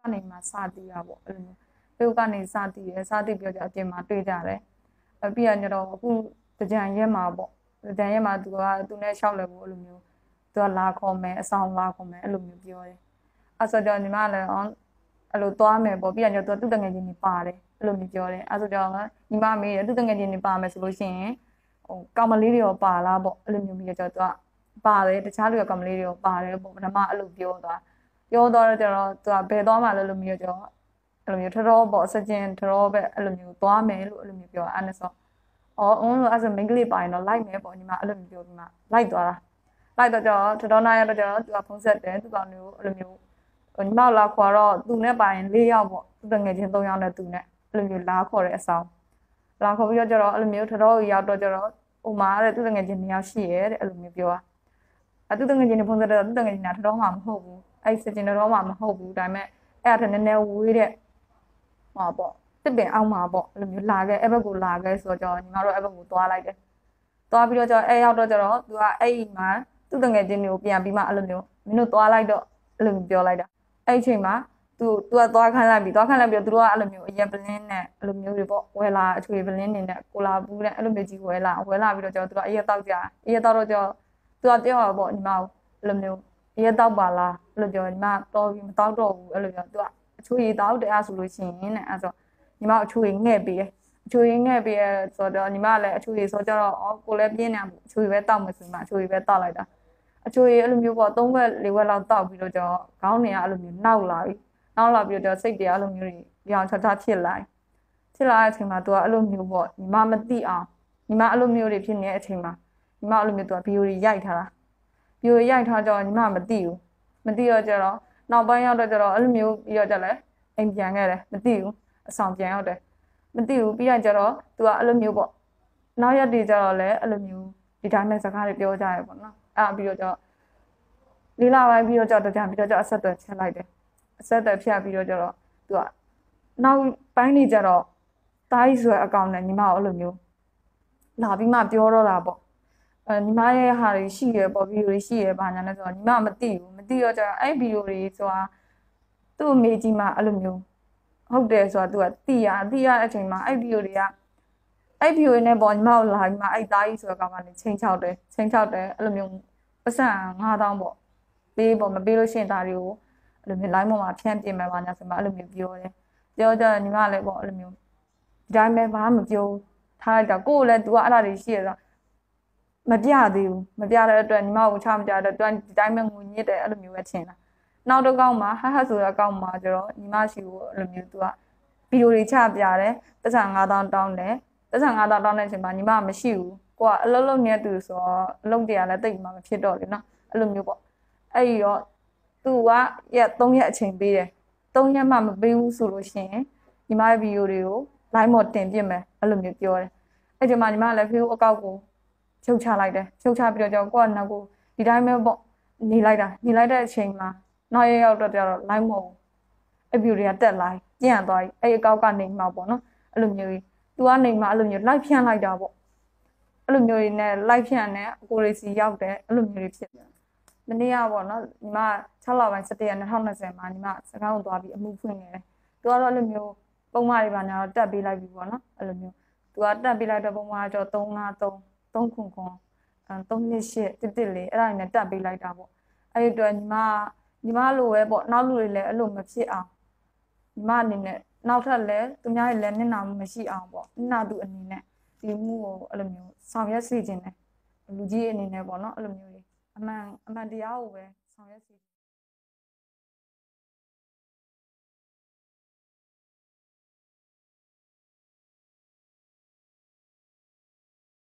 ကနေမှစတည်တာပေါ့အဲ့လိုမျိုး Facebook ကနေစတည်တယ်စတည်ပြီးတော့အပြင်မှာတွေ့ကြတယ်ပြီးရညတော့အခုတကြံရက်မှာပေါ့တကြံရက်မှာသူနဲ့ရှောက်လဲဖို့အဲ့လိုမျိုးသူကလာခေါ်မယ်အဆောင်လာခေါ်မယ်အဲ့လိုမျိုးပြောတယ်အဲ့ဆိုတော့ညီမလည်းအဲ့လိုသွားမယ်ပေါ့ပြီးရညတော့သူ့တငယ်ချင်းတွေပါတယ်အဲ့လိုမျိုးပြောတယ်အဲ့ဆိုတော့ညီမမေးတယ်သူ့တငယ်ချင်းတွေပါမယ်ဆိုလို့ရှိရင်ကောင်မလေးတွေရောပါလားပေါ့အဲ့လိုမျိုးပြီးတော့သူကပါတယ်တခြားလူကကောင်မလေးတွေရောပါတယ်ပေါ့ပထမအဲ့လိုပြောတော့ကျတော့သူကဘယ်သွားမှလဲလို့မျိုးကျတော့အဲ့လိုမျိုးထတော်ပေါ့စကြင်ထတော်ပဲအဲ့လိုမျိုးသွားမယ်လို့အဲ့လိုမျိုးပြောအဲ့နဲ့ဆိုအဲ့ဆိုမိန်းကလေးပါရင်တော့လိုက်မယ်ပေါ့ညီမအဲ့လိုမျိုးပြောပြီးမှလိုက်သွားတာလိုက်တော့ကျတော့ထတော်နာရတော့ကျတော့သူကဖုန်းဆက်တယ်သူကောင်မျိုးအဲ့လိုမျိုးညီမလာခေါ်တော့သူနဲ့ပါရင်4ယောက်ပေါ့သူတငယ်ချင်း3ယောက်နဲ့သူနဲ့အဲ့လိုမျိုးလာခေါ်တဲ့အဆောင်လာခေါ်ပြီးတော့ကျတော့အဲ့လိုမျိုးထတော်ရောက်တော့ကျတော့ဟိုမှာတဲ့သူတငယ်ချင်း2ယောက်ရှိရဲတဲ့အဲ့လိုမျိုးပြောတာသူတငယ်ချင်းတွေဖုန်းဆက်တော့သူတငယ်ချင်းကထတော်မှမဟုတ်ဘူးအဲ့စကြင်တော်မှမဟုတ်ဘူးဒါပေမဲ့အဲ့ဒါနည်းနည်းဝေးတဲ့ဟောပေါ့တစ်ပင်အောက်မှာပေါ့အဲ့လိုမျိုးလာခဲ့အဲ့ဘက်ကိုလာခဲ့ဆိုတော့ညီမတို့အဲ့ဘက်ကိုသွားလိုက်တယ်သွားပြီးတော့ကျတော့အဲ့ရောက်တော့ကျတော့သူကအဲ့မှာသူ့တငယ်ချင်းတွေကိုပြန်ပြီးမှအဲ့လိုမျိုးမင်းတို့သွားလိုက်တော့အဲ့လိုမျိုးပြောလိုက်တာအဲ့အချိန်မှာသူကသွားခန်းလိုက်ပြီးတော့သူတို့ကအဲ့လိုမျိုးအရင်ပလင်းနဲ့အဲ့လိုမျိုးတွေပေါ့ဝယ်လာအချွေပလင်းနေနဲ့ကိုလာဘူးတဲ့အဲ့လိုမျိုးကြီးဝယ်လာပြီးတော့ကျတော့သူကအရက်တောက်ကြအရက်တောက်တော့ကျတော့သူကပြောတာပေါ့ညီမအဲ့လိုမျိုးရဲတောက်ပါလားအဲ့လိုပြောညီမတော်ပြီးမတောက်တော့ဘူးအဲ့လိုပြောသူကအချွေတောက်တယ်အဲ့ဆိုလို့ရှိရင်တဲ့အဲ့ဆိုညီမအချွေငှဲ့ပြီးတယ်အချွေငှဲ့ပြီးဆိုတော့ညီမလည်းအချွေဆိုကြတော့ကိုလည်းပြင်းနေအချွေပဲတောက်မှဆိုမှအချွေပဲတောက်လိုက်တာအချွေအဲ့လိုမျိုးပေါ့3ခွက်4ခွက်လောက်တောက်ပြီးတော့ကျတော့ခေါင်းနေအဲ့လိုမျိုးနောက်လာပြီးတော့စိတ်တရားအဲ့လိုမျိုးတွေပြောင်းချဖြစ်လာတဲ့အချိန်မှာသူကအဲ့လိုမျိုးပေါ့ညီမမသိအောင်ညီမအဲ့လိုမျိုးတွေဖြစ်နေတဲ့အချိန်မှာညီမအဲ့လိုမျိုးသူကဗီဒီယိုတွေရိုက်ထားတာဗီဒီယိုရိုက်ထားကြတော့ညီမမသိတော့ကျတော့နောက်ပိုင်းရောက်တော့ကျတော့အဲ့လိုမျိုးပြီးတော့ကျလဲအိမ်ပြန်ခဲ့တယ်မသိဘူးအဆောင်ပြန်ရောက်တယ်မသိဘူးပြီးတော့ကျတော့သူကအဲ့လိုမျိုးပေါ့နောက်ရက်တွေကျတော့လဲအဲ့လိုမျိုးဒီတိုင်းမဲ့စကားတွေပြောကြရပေါ့နော်အဲ့ပြီးတော့ကျတော့လေးလာပိုင်းပြီးတော့ကျတော့ပြန်ပြီးတော့ကျအဆက်အသွယ်ဖြတ်လိုက်တယ်အဆက်အသွယ်ဖြတ်ပြီးတော့ကျတော့သူကနောက်ပိုင်းနေကျတော့တားကြီးဆိုတဲ့အကောင့်နဲ့ညီမကိုအဲ့လိုမျိုးလာပြီးမှပြောတော့တာပေါ့ညီမရဲ့ဟာတွေရှိရပေါ့ဗီဒီယိုတွေရှိရဘာညာလဲဆိုတော့ညီမမသိတော့ကျတော့အဲ့ဗီဒီယိုတွေဆိုတာသူ့အမေကြီးမှအဲ့လိုမျိုးဟုတ်တယ်ဆိုတာသူကသိရတဲ့အချိန်မှာအဲ့ဗီဒီယိုတွေကအဲ့ဗီဒီယိုနဲ့ပေါ့ညီမကိုလာပြီးမှအဲ့သားကြီးဆိုတဲ့ကောင်ကနေချိန်ချောက်တယ်အဲ့လိုမျိုးပတ်စံ9000ပေါ့ပေးပေါ့မပေးလို့ရှိရင်ဒါတွေကိုအဲ့လိုမျိုး line ပေါ်မှာဖြန့်ပြင်မယ်ဘာညာဆိုမှအဲ့လိုမျိုးပြောတယ်ပြောကြညီမလည်းပေါ့အဲ့လိုမျိုးဒီတိုင်းပဲဘာမှမပြောထားလိုက်တာကိုယ်လည်းသူကအဲ့ဒါတွေရှိရဆိုမပြသေးဘူးမပြတဲ့အတွက်ညီမကိုချမပြတဲ့အတွက်ဒီတိုင်းပဲငွေညစ်တယ်အဲ့လိုမျိုးပဲထင်တာနောက်တစ်ကောက်မှာဟဆိုတဲ့အကောက်မှာကျတော့ညီမရှိဘူးအဲ့လိုမျိုးသူကဗီဒီယိုတွေချပြတယ်ပတ်စံ9000တောင်းတယ်ပတ်စံ9000တောင်းတဲ့အချိန်မှာညီမမရှိဘူးကိုကအလုံးလုံးနဲ့တူဆိုတော့အလုံးတရားလည်းတိတ်မှမဖြစ်တော့လေနော်အဲ့လိုမျိုးပေါ့အဲ့ဒီတော့သူကရက်3ရက်အချိန်ပေးတယ်3ရက်မှမပေးဘူးဆိုလို့ရှိရင်ညီမရဲ့ဗီဒီယိုတွေကို line ပေါ်တင်ပြမယ်အဲ့လိုမျိုးပြောတယ်အဲ့ဒီမှာညီမလည်း Facebook အကောက်ကိုချုပ်ချလိုက်တယ်ချုပ်ချပြီးတော့ကြောကိုကနောက်ကိုဒီတိုင်းပဲပေါ့နေလိုက်တဲ့အချိန်မှာနောက်ရောက်တော့ကျတော့ line မဟုတ်ဘူးအဲ့ view တွေကတက်လိုက်ပြန့်သွားပြီအဲ့အကောက်ကနေမှပေါ့နော်အဲ့လိုမျိုးကြီးသူကနေမှအဲ့လိုမျိုး live ဖြန့်လိုက်တာပေါ့အဲ့လိုမျိုးကြီးနဲ့ live ဖြန့်နဲ့အကိုရီစီရောက်တယ်အဲ့လိုမျိုးတွေဖြစ်တယ်မနေ့ကပေါ့နော်ညီမ6လပိုင်း17ရက်2020မှာညီမစကားကိုသွားပြီးအမှုဖွင့်နေတယ်သူကတော့အဲ့လိုမျိုးပုံမှန်တွေပါညာတော့တက်ပေးလိုက်ပြီပေါ့နော်အဲ့လိုမျိုးသူကတက်ပေးလိုက်တဲ့ပုံမှန်ကတော့353 3ခုခွန်328တစ်လေးအဲ့ဒါနဲ့တက်ပေးလိုက်တာပေါ့အဲ့ဒီအတွက်ညီမလိုပဲပေါ့နောက်လူတွေလည်းအဲ့လိုမဖြစ်အောင်ညီမအနေနဲ့နောက်ထပ်လည်းသူများတွေလည်းနစ်နာမှုမရှိအောင်ပေါ့နစ်နာသူအနေနဲ့ဒီမှုကိုအဲ့လိုမျိုးဆောင်ရွက်စေခြင်းနဲ့လူကြီးအနေနဲ့ပေါ့နော်အဲ့လိုမျိုးလေးအမှန်တရားကိုပဲဆောင်ရွက်စေ